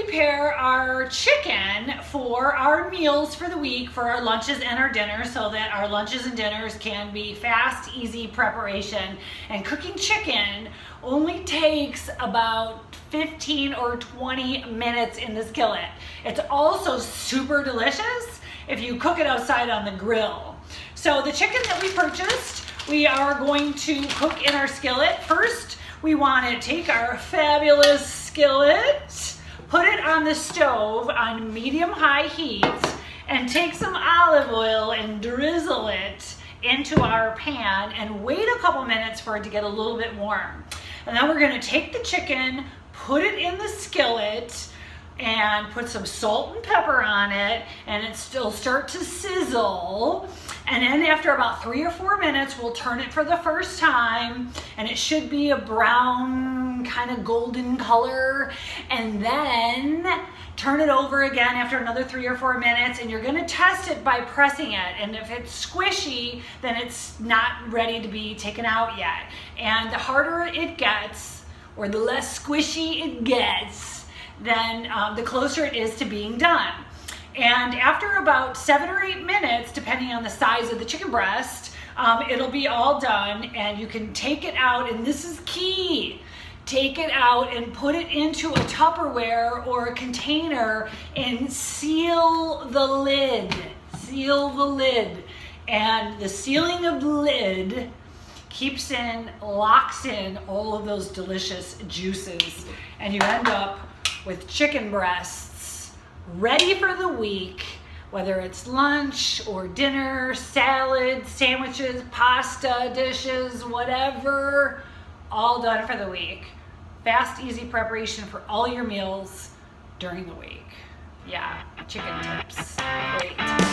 prepare our chicken for our meals for the week, for our lunches and our dinners, so that our lunches and dinners can be fast, easy preparation. And cooking chicken only takes about 15 or 20 minutes in the skillet. It's also super delicious if you cook it outside on the grill. So the chicken that we purchased, we are going to cook in our skillet. First, we want to take our fabulous skillet, put it on the stove on medium-high heat, and take some olive oil and drizzle it into our pan and wait a couple minutes for it to get a little bit warm. And then we're going to take the chicken, put it in the skillet, and put some salt and pepper on it, and it'll start to sizzle. And then after about 3 or 4 minutes, we'll turn it for the first time, and it should be a brown kind of golden color. And then turn it over again after another 3 or 4 minutes, and you're gonna test it by pressing it. And if it's squishy, then it's not ready to be taken out yet. And the harder it gets, or the less squishy it gets, then the closer it is to being done. And after about 7 or 8 minutes, depending on the size of the chicken breast, it'll be all done, and you can take it out, and this is key. Take it out and put it into a Tupperware or a container and seal the lid. Seal the lid. And the sealing of the lid locks in all of those delicious juices, and you end up with chicken breasts ready for the week, whether it's lunch or dinner, salad, sandwiches, pasta dishes, whatever, all done for the week. Fast, easy preparation for all your meals during the week. Yeah, chicken tips. Great.